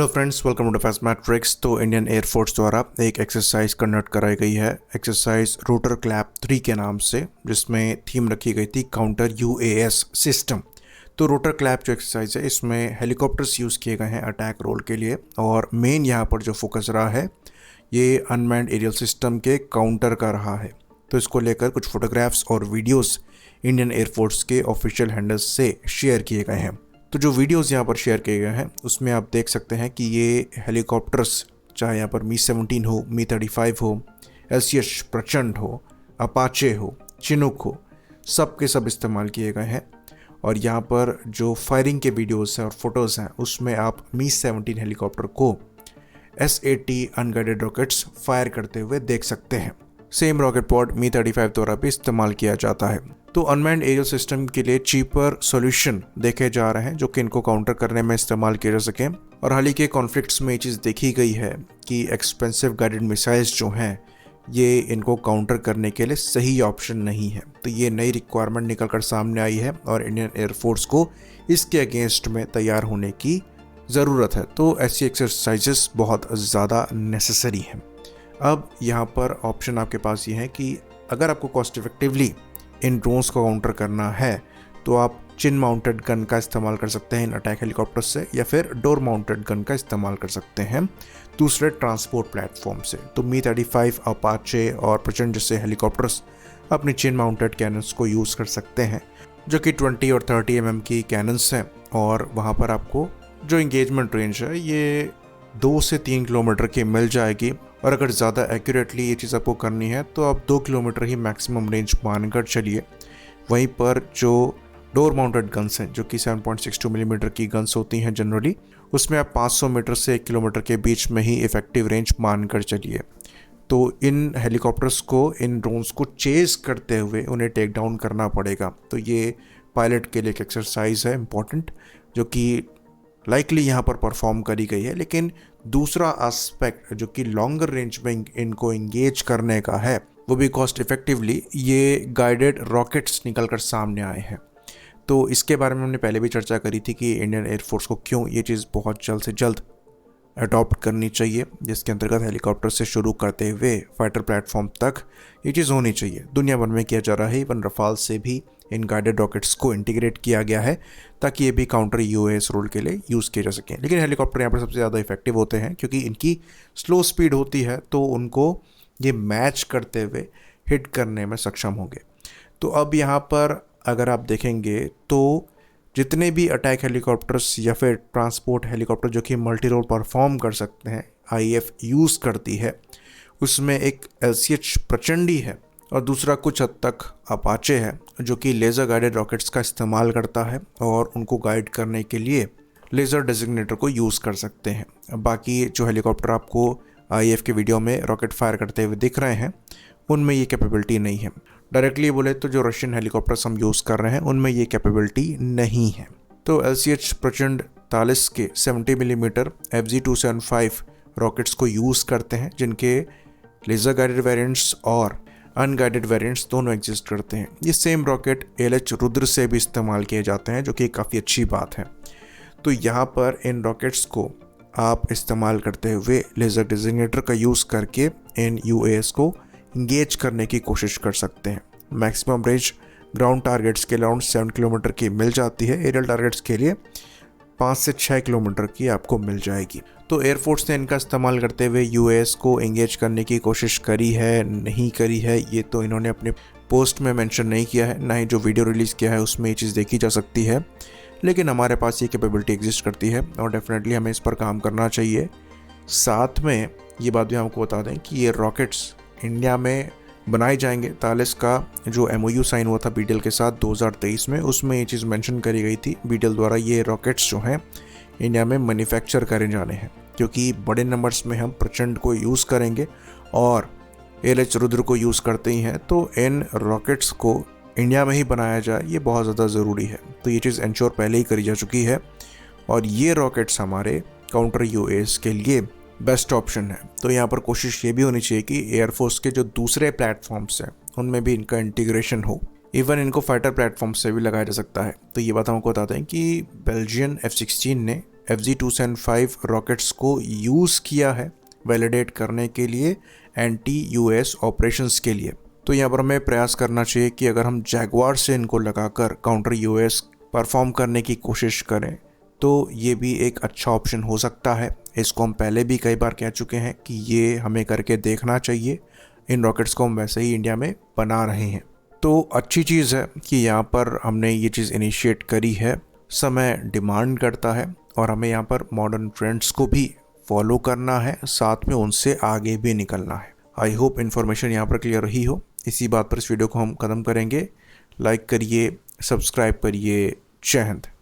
Hello friends, welcome to defence matrix. तो Indian air force द्वारा एक एक्सरसाइज कंडक्ट कराई गई है, एक्सरसाइज रोटर क्लैप 3 के नाम से, जिसमें थीम रखी गई थी काउंटर यूएएस सिस्टम। तो रोटर क्लैप जो एक्सरसाइज है, इसमें हेलीकॉप्टर्स यूज़ किए गए हैं अटैक रोल के लिए, और मेन यहाँ पर जो फोकस रहा है ये अनमैन्ड एरियल सिस्टम के काउंटर का रहा है। तो इसको लेकर कुछ फोटोग्राफ्स और वीडियोस इंडियन एयरफोर्स के ऑफिशियल हैंडल्स से शेयर किए गए हैं। तो जो वीडियोस यहाँ पर शेयर किए गए हैं उसमें आप देख सकते हैं कि ये हेलीकॉप्टर्स, चाहे यहाँ पर मी-17 हो, मी-35 हो, LCH प्रचंड हो, अपाचे हो, चिनूक हो, सब के सब इस्तेमाल किए गए हैं। और यहाँ पर जो फायरिंग के वीडियोस हैं और फोटोज़ हैं उसमें आप मी-17 हेलीकॉप्टर को S-80 अनगाइडेड रॉकेट्स फायर करते हुए देख सकते हैं। सेम रॉकेट पॉड मी-35 द्वारा भी इस्तेमाल किया जाता है। तो अनमैन्ड एरियल सिस्टम के लिए चीपर सॉल्यूशन देखे जा रहे हैं जो कि इनको काउंटर करने में इस्तेमाल किए जा सकें। और हाल ही के कॉन्फ्लिक्ट्स में ये चीज़ देखी गई है कि एक्सपेंसिव गाइडेड मिसाइल्स जो हैं ये इनको काउंटर करने के लिए सही ऑप्शन नहीं है। तो ये नई रिक्वायरमेंट निकल कर सामने आई है और इंडियन एयरफोर्स को इसके अगेंस्ट में तैयार होने की ज़रूरत है। तो ऐसी एक्सरसाइजेस बहुत ज़्यादा नेसेसरी हैं। अब यहाँ पर ऑप्शन आपके पास ये है कि अगर आपको कॉस्ट इफेक्टिवली इन ड्रोन्स को काउंटर करना है तो आप चिन माउंटेड गन का इस्तेमाल कर सकते हैं इन अटैक हेलीकॉप्टर से, या फिर डोर माउंटेड गन का इस्तेमाल कर सकते हैं दूसरे ट्रांसपोर्ट प्लेटफॉर्म से। तो मी-35, अपाचे और प्रचंड जैसे हेलीकॉप्टर्स अपनी चिन माउंटेड कैनन्स को यूज़ कर सकते हैं, जो कि 20 और 30 mm की कैनन्स हैं। और वहाँ पर आपको जो इंगेजमेंट रेंज है ये 2 से 3 किलोमीटर की मिल जाएगी। और अगर ज़्यादा एक्यूरेटली ये चीज़ आपको करनी है तो आप 2 किलोमीटर ही मैक्सिमम रेंज मानकर चलिए। वहीं पर जो डोर माउंटेड गन्स हैं, जो कि 7.62 मिलीमीटर की गन्स होती हैं जनरली, उसमें आप 500 मीटर से 1 किलोमीटर के बीच में ही इफ़ेक्टिव रेंज मानकर चलिए। तो इन हेलीकॉप्टर्स को, इन ड्रोन्स को चेज़ करते हुए उन्हें टेक डाउन करना पड़ेगा। तो ये पायलट के लिए एक एक्सरसाइज है इम्पॉर्टेंट, जो कि लाइकली यहाँ पर परफॉर्म करी गई है। लेकिन दूसरा एस्पेक्ट जो कि लॉन्गर रेंज में इनको इंगेज करने का है, वो भी कॉस्ट इफेक्टिवली ये गाइडेड रॉकेट्स निकल कर सामने आए हैं। तो इसके बारे में हमने पहले भी चर्चा करी थी कि इंडियन एयरफोर्स को क्यों ये चीज़ बहुत जल्द से जल्द अडॉप्ट करनी चाहिए, जिसके अंतर्गत हेलीकॉप्टर से शुरू करते हुए फाइटर प्लेटफॉर्म तक ये चीज़ होनी चाहिए। दुनिया भर में किया जा रहा है, इवन रफाल से भी इन गाइडेड रॉकेट्स को इंटीग्रेट किया गया है ताकि ये भी काउंटर यूएस रोल के लिए यूज़ किए जा सकें। लेकिन हेलीकॉप्टर यहाँ पर सबसे ज़्यादा इफेक्टिव होते हैं क्योंकि इनकी स्लो स्पीड होती है, तो उनको ये मैच करते हुए हिट करने में सक्षम होंगे। तो अब यहाँ पर अगर आप देखेंगे तो जितने भी अटैक हेलीकॉप्टर्स या फिर ट्रांसपोर्ट हेलीकॉप्टर जो कि मल्टी रोल परफॉर्म कर सकते हैं, IAF यूज़ करती है, उसमें एक LCH प्रचंडी है और दूसरा कुछ हद तक अपाचे है जो कि लेज़र गाइडेड रॉकेट्स का इस्तेमाल करता है और उनको गाइड करने के लिए लेज़र डेजिग्नेटर को यूज़ कर सकते हैं। बाकी जो हेलीकॉप्टर आपको IAF के वीडियो में रॉकेट फायर करते हुए दिख रहे हैं उनमें ये कैपेबिलिटी नहीं है। डायरेक्टली बोले तो जो रशियन हेलीकॉप्टर्स हम यूज़ कर रहे हैं उनमें ये कैपेबिलिटी नहीं है। तो LCH प्रचंड 43 के 70 मिलीमीटर FG275 रॉकेट्स को यूज़ करते हैं, जिनके लेज़र गाइडेड वेरिएंट्स और अनगाइडेड वेरिएंट्स दोनों एग्जिस्ट करते हैं। ये सेम रॉकेट ALH रुद्र से भी इस्तेमाल किए जाते हैं, जो कि काफ़ी अच्छी बात है। तो यहाँ पर इन रॉकेट्स को आप इस्तेमाल करते हुए लेज़र डेजिग्नेटर का यूज़ करके इन UAS को इंगेज करने की कोशिश कर सकते हैं। मैक्सिमम रेंज ग्राउंड टारगेट्स के अराउंड 7 किलोमीटर की मिल जाती है, एरियल टारगेट्स के लिए 5 से 6 किलोमीटर की आपको मिल जाएगी। तो एयरफोर्स ने इनका इस्तेमाल करते हुए UAS को एंगेज करने की कोशिश करी है, नहीं करी है, ये तो इन्होंने अपने पोस्ट में मेंशन नहीं किया है, ना ही जो वीडियो रिलीज़ किया है उसमें ये चीज़ देखी जा सकती है। लेकिन हमारे पास ये कैपेबिलिटी एग्जिस्ट करती है और डेफिनेटली हमें इस पर काम करना चाहिए। साथ में ये बात भी हमको बता दें कि ये रॉकेट्स इंडिया में बनाए जाएंगे। 43 का जो MOU साइन हुआ था BDL के साथ 2023 में, उसमें ये चीज़ मेंशन करी गई थी BDL द्वारा, ये रॉकेट्स जो हैं इंडिया में मैन्युफैक्चर करे जाने हैं, क्योंकि बड़े नंबर्स में हम प्रचंड को यूज़ करेंगे और ALH रुद्र को यूज़ करते ही हैं। तो इन रॉकेट्स को इंडिया में ही बनाया जाए, ये बहुत ज़्यादा ज़रूरी है। तो ये चीज़ इंश्योर पहले ही करी जा चुकी है और ये रॉकेट्स हमारे काउंटर UAS के लिए बेस्ट ऑप्शन है। तो यहाँ पर कोशिश ये भी होनी चाहिए कि एयरफोर्स के जो दूसरे प्लेटफॉर्म्स हैं उनमें भी इनका इंटीग्रेशन हो। इवन इनको फाइटर प्लेटफॉर्म से भी लगाया जा सकता है। तो ये बात हमको बताते हैं कि बेल्जियन F-16 ने FG275 रॉकेट्स को यूज़ किया है वैलिडेट करने के लिए एंटी-US ऑपरेशंस के लिए। तो यहाँ पर हमें प्रयास करना चाहिए कि अगर हम जैगवार से इनको लगाकर काउंटर US परफॉर्म करने की कोशिश करें तो ये भी एक अच्छा ऑप्शन हो सकता है। इसको हम पहले भी कई बार कह चुके हैं कि ये हमें करके देखना चाहिए। इन रॉकेट्स को हम वैसे ही इंडिया में बना रहे हैं, तो अच्छी चीज़ है कि यहाँ पर हमने ये चीज़ इनिशिएट करी है। समय डिमांड करता है और हमें यहाँ पर मॉडर्न ट्रेंड्स को भी फॉलो करना है, साथ में उनसे आगे भी निकलना है। आई होप इन्फॉर्मेशन यहाँ पर क्लियर रही हो। इसी बात पर इस वीडियो को हम ख़त्म करेंगे। लाइक करिए, सब्सक्राइब करिए। जय हिंद।